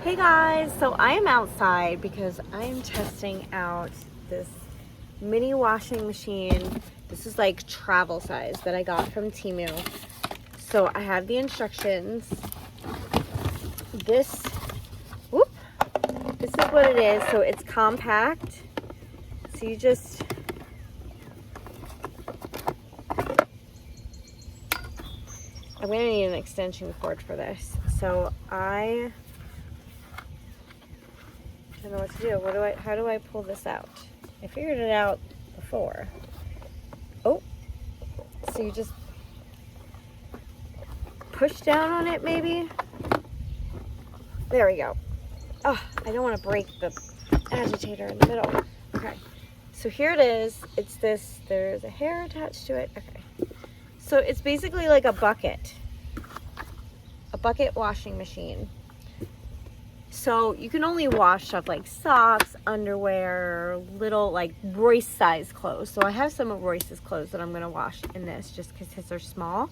Hey guys, so I am outside because I am testing out this mini washing machine. This is like travel size that I got from Temu. So I have the instructions. This, whoop, this is what it is. So it's compact. So you just, I'm gonna need an extension cord for this. So I don't know what to do. How do I pull this out? I figured it out before. Oh, so you just push down on it maybe? There we go. Oh, I don't want to break the agitator in the middle. Okay, so here it is. It's this, there's a hair attached to it. Okay, so it's basically like a bucket washing machine. So you can only wash stuff like socks, underwear, little like Royce size clothes. So I have some of Royce's clothes that I'm going to wash in this just because his are small.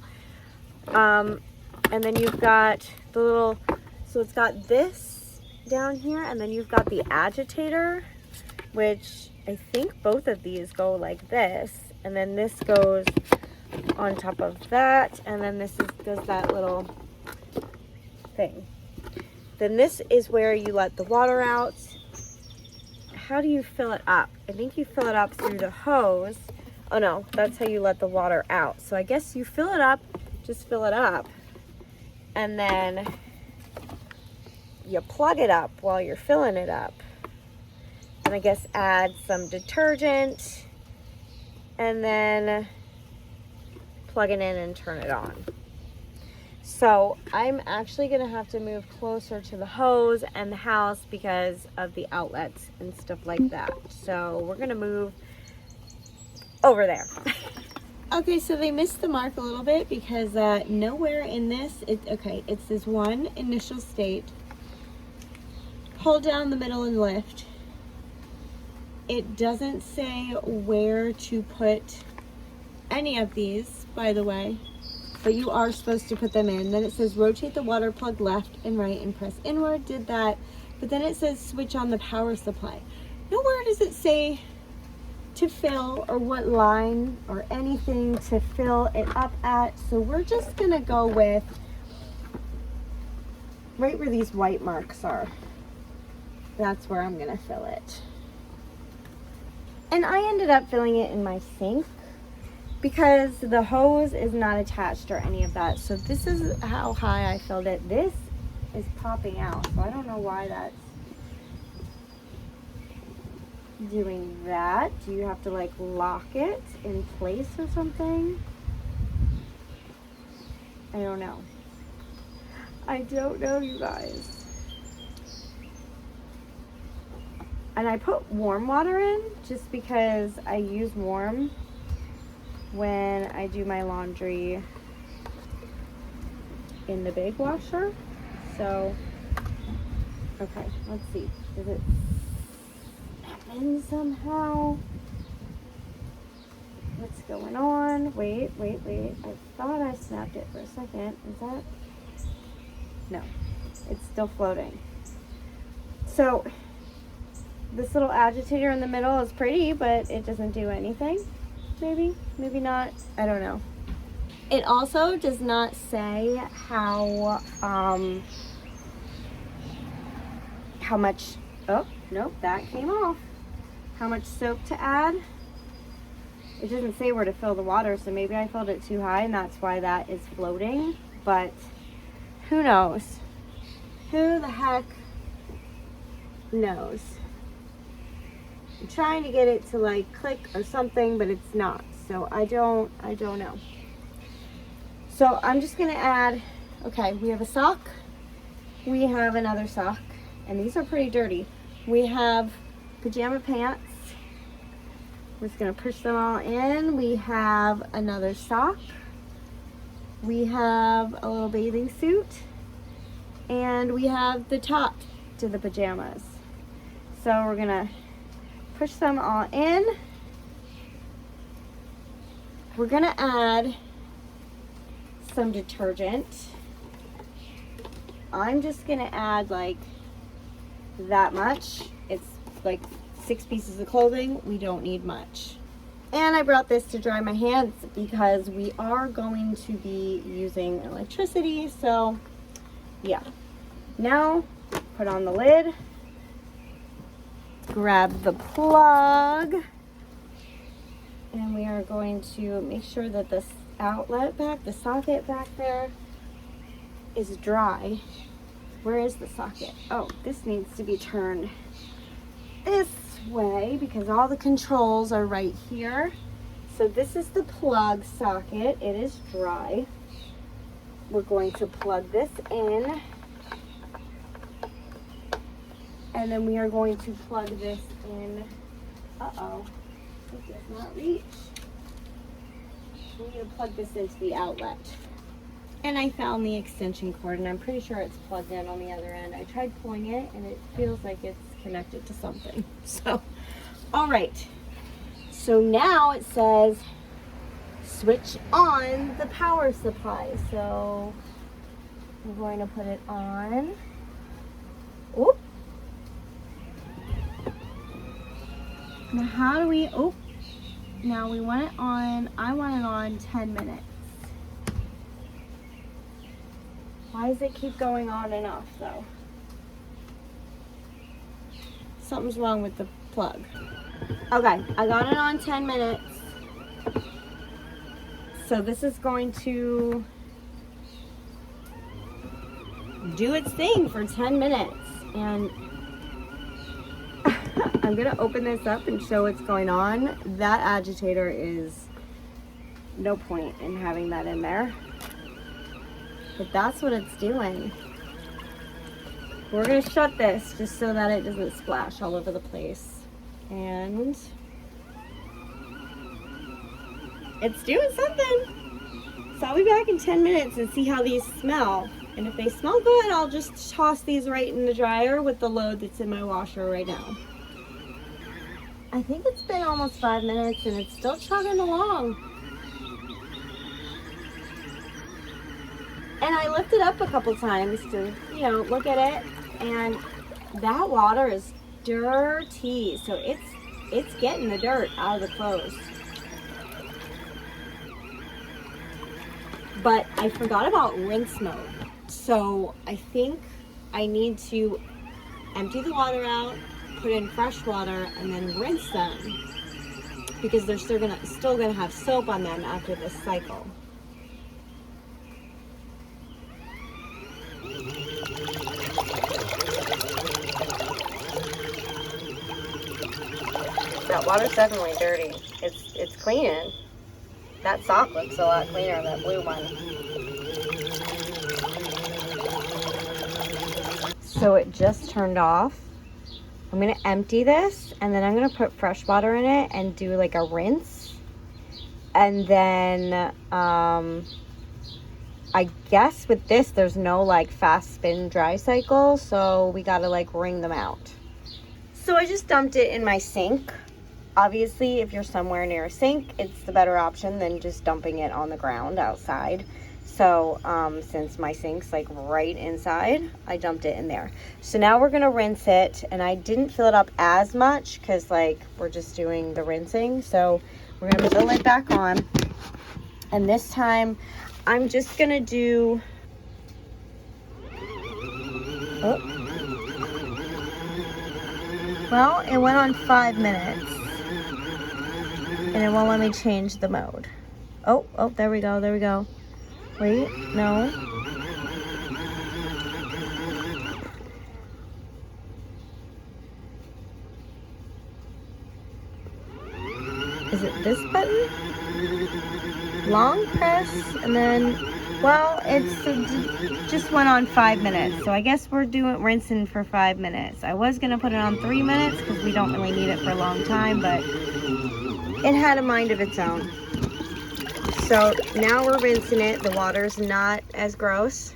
And then you've got the little, so it's got this down here, and then you've got the agitator, which I think both of these go like this. And then this goes on top of that. And then this does that little thing. Then this is where you let the water out. How do you fill it up? I think you fill it up through the hose. Oh no, that's how you let the water out. So I guess you fill it up, just fill it up, and then you plug it up while you're filling it up. And I guess add some detergent, and then plug it in and turn it on. So I'm actually gonna have to move closer to the hose and the house because of the outlets and stuff like that. So we're gonna move over there. Okay, so they missed the mark a little bit because nowhere in this, it's this one initial state. Hold down the middle and lift. It doesn't say where to put any of these, by the way. But you are supposed to put them in. Then it says rotate the water plug left and right and press inward. Did that. But then it says switch on the power supply. Nowhere does it say to fill or what line or anything to fill it up at. So we're just going to go with right where these white marks are. That's where I'm going to fill it. And I ended up filling it in my sink, because the hose is not attached or any of that. So this is how high I filled it. This is popping out, so I don't know why that's doing that. Do you have to like lock it in place or something? I don't know. I don't know, you guys. And I put warm water in just because I use warm when I do my laundry in the big washer. So, okay, let's see. Does it snap in somehow? What's going on? Wait. I thought I snapped it for a second. Is that? No, it's still floating. So, this little agitator in the middle is pretty, but it doesn't do anything. Maybe not, I don't know. It also does not say how much, oh, nope, that came off. How much soap to add. It doesn't say where to fill the water, so maybe I filled it too high and that's why that is floating, but who knows? Who the heck knows? I'm trying to get it to like click or something, but it's not. So I don't know. So I'm just gonna add, okay, we have a sock. We have another sock, and these are pretty dirty. We have pajama pants. We're just gonna push them all in. We have another sock. We have a little bathing suit. And we have the top to the pajamas. So we're gonna push them all in. We're gonna add some detergent. I'm just gonna add like that much. It's like 6 pieces of clothing. We don't need much. And I brought this to dry my hands because we are going to be using electricity. So yeah. Now put on the lid, grab the plug, and we are going to make sure that this outlet back, the socket back there, is dry. Where is the socket? Oh, this needs to be turned this way because all the controls are right here. So this is the plug socket. It is dry. We're going to plug this in, and then we are going to plug this in. Uh-oh, it does not reach. We need to plug this into the outlet. And I found the extension cord, and I'm pretty sure it's plugged in on the other end. I tried pulling it, and it feels like it's connected to something. So, all right. So now it says switch on the power supply. So we're going to put it on. Oop. Now how do we, oh, now we want it on, I want it on 10 minutes. Why does it keep going on and off though? Something's wrong with the plug. Okay, I got it on 10 minutes. So this is going to do its thing for 10 minutes. And I'm gonna open this up and show what's going on. That agitator is no point in having that in there. But that's what it's doing. We're gonna shut this just so that it doesn't splash all over the place. And it's doing something. So I'll be back in 10 minutes and see how these smell. And if they smell good, I'll just toss these right in the dryer with the load that's in my washer right now. I think it's been almost 5 minutes and it's still chugging along. And I lifted up a couple times to, you know, look at it, and that water is dirty. So it's getting the dirt out of the clothes. But I forgot about rinse mode. So I think I need to empty the water out, put in fresh water, and then rinse them because they're still gonna have soap on them after this cycle. That water's definitely dirty. It's cleaning. That sock looks a lot cleaner than that blue one. So it just turned off. I'm gonna empty this and then I'm gonna put fresh water in it and do like a rinse. And then I guess with this there's no like fast spin dry cycle, so we gotta like wring them out. So I just dumped it in my sink. Obviously, if you're somewhere near a sink, it's the better option than just dumping it on the ground outside. So since my sink's like right inside, I dumped it in there. So now we're gonna rinse it, and I didn't fill it up as much because like we're just doing the rinsing. So we're gonna put the lid back on, and this time I'm just gonna do, oh, well, it went on 5 minutes. And it won't let me change the mode. Oh, there we go, there we go. Wait, no. Is it this button? Long press, and then, well, it just went on 5 minutes. So I guess we're doing rinsing for 5 minutes. I was gonna put it on 3 minutes because we don't really need it for a long time, but it had a mind of its own. So now we're rinsing it. The water's not as gross,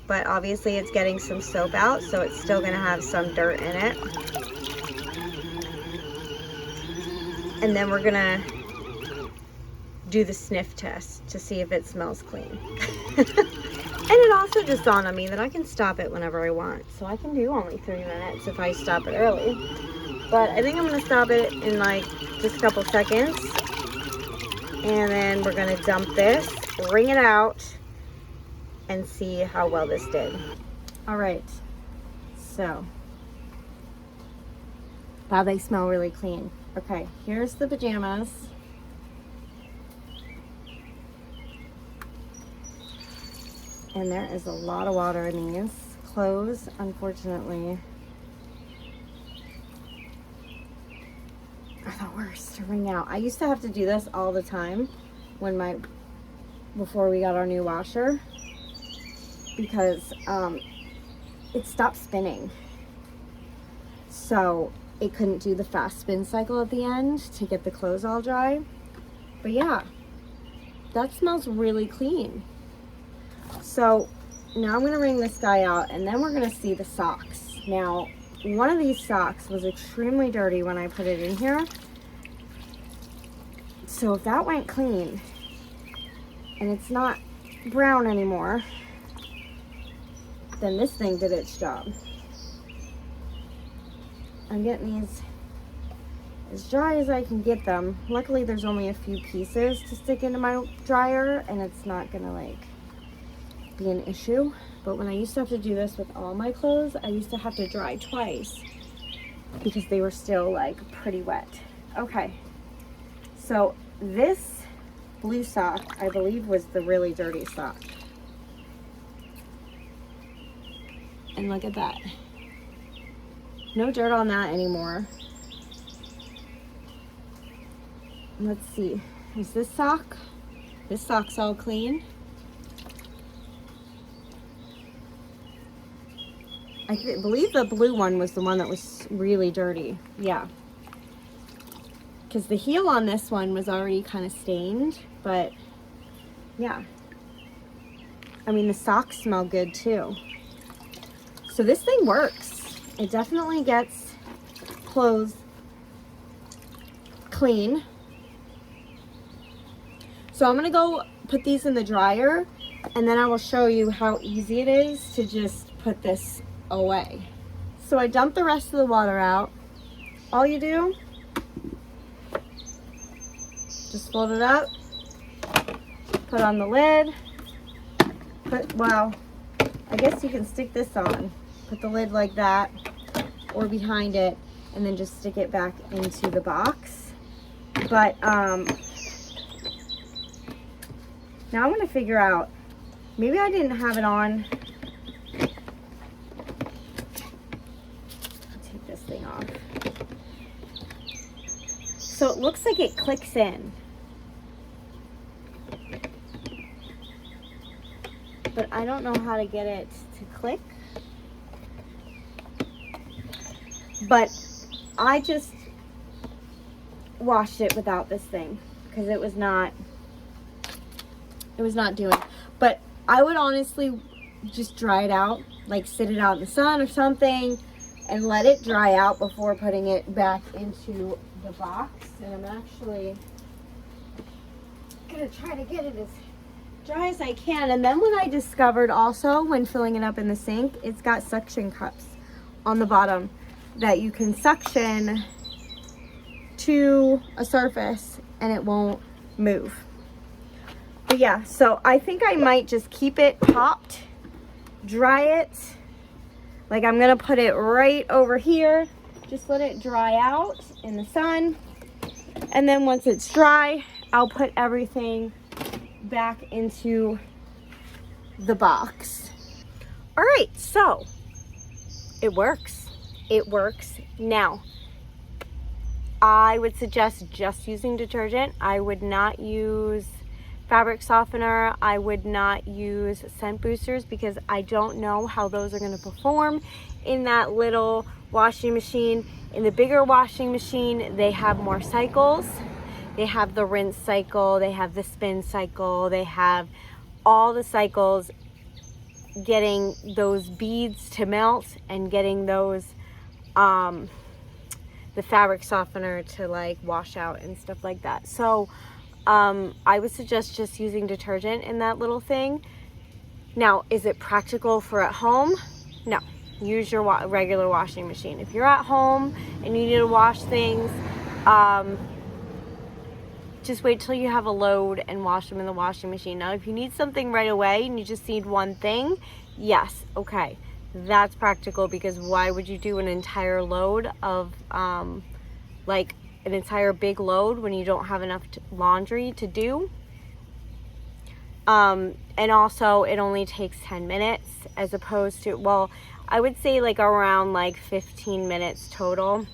but obviously it's getting some soap out, so it's still gonna have some dirt in it. And then we're gonna do the sniff test to see if it smells clean. And it also just dawned on me that I can stop it whenever I want. So I can do only 3 minutes if I stop it early. But I think I'm going to stop it in like just a couple seconds. And then we're going to dump this, wring it out, and see how well this did. All right. So, wow, they smell really clean. Okay, here's the pajamas. And there is a lot of water in these. Clothes, unfortunately, are the worst to wring out. I used to have to do this all the time before we got our new washer, because it stopped spinning. So it couldn't do the fast spin cycle at the end to get the clothes all dry. But yeah, that smells really clean. So now I'm gonna wring this guy out, and then we're gonna see the socks. Now, one of these socks was extremely dirty when I put it in here. So if that went clean and it's not brown anymore, then this thing did its job. I'm getting these as dry as I can get them. Luckily there's only a few pieces to stick into my dryer, and it's not gonna like be an issue. But when I used to have to do this with all my clothes, I used to have to dry twice because they were still like pretty wet. Okay, so this blue sock, I believe, was the really dirty sock. And look at that. No dirt on that anymore. Let's see. Is this sock? This sock's all clean. I believe the blue one was the one that was really dirty. Yeah. Because the heel on this one was already kind of stained, but yeah. I mean, the socks smell good too. So this thing works. It definitely gets clothes clean. So I'm gonna go put these in the dryer, and then I will show you how easy it is to just put this away. So I dumped the rest of the water out. All you do, just fold it up, put on the lid, well, I guess you can stick this on. Put the lid like that or behind it, and then just stick it back into the box. But now I'm gonna figure out, maybe I didn't have it on. Thing off. So it looks like it clicks in, but I don't know how to get it to click. But I just washed it without this thing because it was not doing. But I would honestly just dry it out, like sit it out in the sun or something, and let it dry out before putting it back into the box. And I'm actually gonna try to get it as dry as I can. And then when I discovered also, when filling it up in the sink, it's got suction cups on the bottom that you can suction to a surface and it won't move. But yeah, so I think I might just keep it popped, dry it. Like I'm gonna put it right over here, just let it dry out in the sun. And then once it's dry, I'll put everything back into the box. All right, so it works. It works. Now, I would suggest just using detergent. I would not use fabric softener. I would not use scent boosters because I don't know how those are going to perform in that little washing machine. In the bigger washing machine, they have more cycles. They have the rinse cycle, they have the spin cycle, they have all the cycles, getting those beads to melt and getting those the fabric softener to like wash out and stuff like that. So I would suggest just using detergent in that little thing. Now, is it practical for at home? No. Use your regular washing machine. If you're at home and you need to wash things, just wait till you have a load and wash them in the washing machine. Now, if you need something right away and you just need one thing, yes, okay, that's practical, because why would you do an entire load of, like an entire big load when you don't have enough laundry to do? And also it only takes 10 minutes as opposed to, well, I would say like around like 15 minutes total,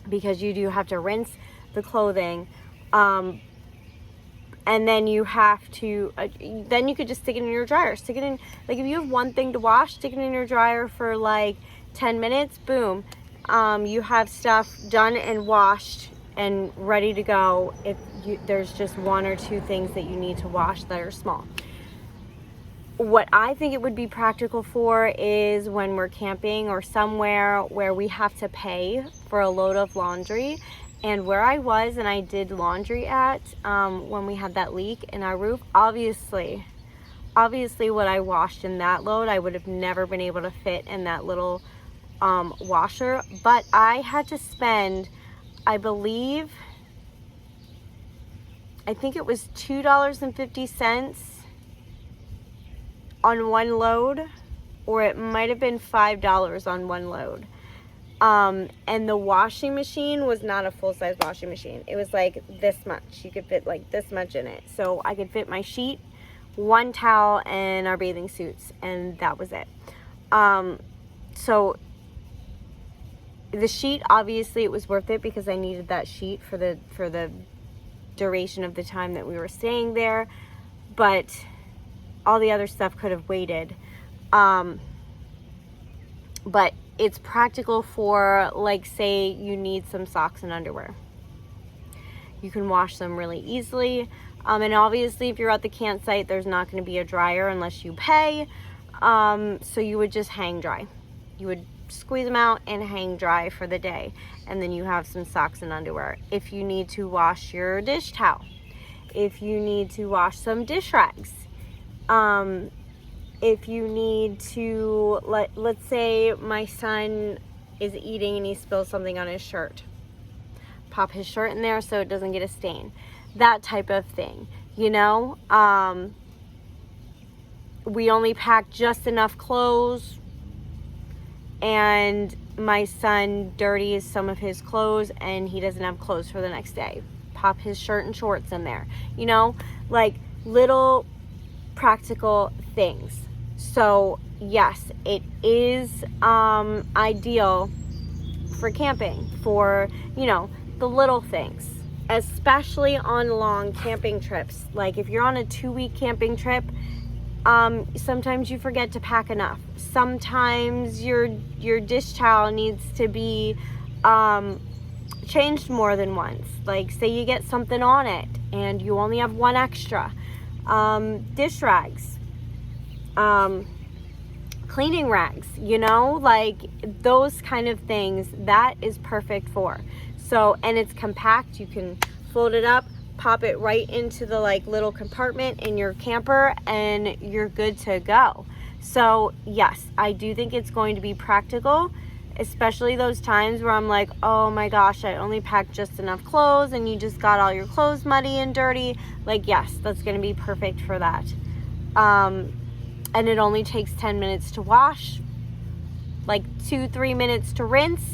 because you do have to rinse the clothing. And then you have to, then you could just stick it in your dryer. Stick it in, like if you have one thing to wash, stick it in your dryer for like 10 minutes, boom. You have stuff done and washed and ready to go if there's just one or two things that you need to wash that are small. What I think it would be practical for is when we're camping or somewhere where we have to pay for a load of laundry. And where I was and I did laundry at, when we had that leak in our roof, obviously what I washed in that load, I would have never been able to fit in that little washer. But I had to spend, I think it was $2.50 on one load, or it might have been $5 on one load. And the washing machine was not a full-size washing machine. It was like this much. You could fit like this much in it. So I could fit my sheet, one towel, and our bathing suits, and that was it. So the sheet, obviously it was worth it because I needed that sheet for the duration of the time that we were staying there, but all the other stuff could have waited. But it's practical for, like, say you need some socks and underwear. You can wash them really easily. And obviously if you're at the campsite, there's not going to be a dryer unless you pay. So you would just hang dry. You would squeeze them out and hang dry for the day. And then you have some socks and underwear. If you need to wash your dish towel, if you need to wash some dish rags, if you need to, let's say my son is eating and he spills something on his shirt, pop his shirt in there so it doesn't get a stain. That type of thing, you know. We only packed just enough clothes, and my son dirties some of his clothes and he doesn't have clothes for the next day. Pop his shirt and shorts in there, you know, like little practical things. So yes, it is ideal for camping, for, you know, the little things, especially on long camping trips. Like if you're on a 2-week camping trip, sometimes you forget to pack enough. Sometimes your dish towel needs to be changed more than once. Like say you get something on it and you only have one extra. Dish rags, cleaning rags, you know, like those kind of things, that is perfect for. So, and it's compact. You can fold it up, pop it right into the like little compartment in your camper, and you're good to go. So yes, I do think it's going to be practical, especially those times where I'm like, oh my gosh, I only packed just enough clothes and you just got all your clothes muddy and dirty. Like, yes, that's going to be perfect for that. And it only takes 10 minutes to wash, like 2-3 minutes to rinse,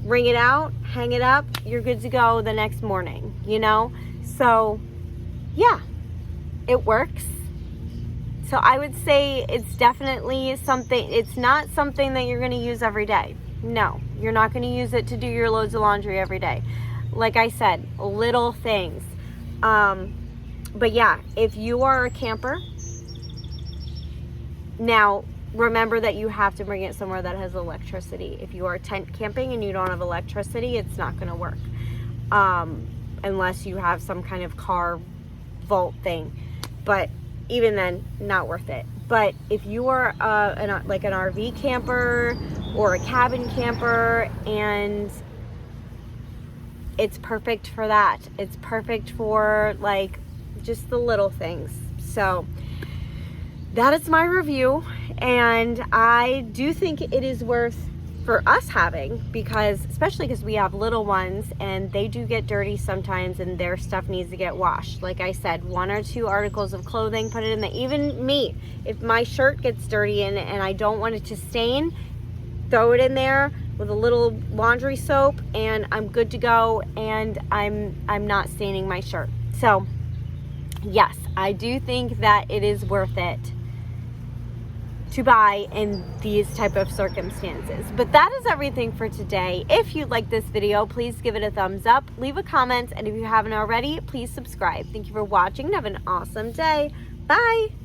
wring it out, hang it up, you're good to go the next morning, you know? So yeah, it works. So I would say it's definitely something, it's not something that you're going to use every day. No, you're not going to use it to do your loads of laundry every day. Like I said, little things. But yeah, if you are a camper, now remember that you have to bring it somewhere that has electricity. If you are tent camping and you don't have electricity, it's not going to work. Unless you have some kind of car vault thing. But even then, not worth it. But if you are like an RV camper or a cabin camper, and it's perfect for that. It's perfect for like just the little things. So that is my review, and I do think it is worth for us having, because especially because we have little ones and they do get dirty sometimes and their stuff needs to get washed. Like I said, 1 or 2 articles of clothing, put it in there. Even me, if my shirt gets dirty and I don't want it to stain, throw it in there with a little laundry soap and I'm good to go, and I'm not staining my shirt. So yes, I do think that it is worth it to buy in these type of circumstances. But that is everything for today. If you like this video, please give it a thumbs up, leave a comment, and if you haven't already, please subscribe. Thank you for watching and have an awesome day. Bye.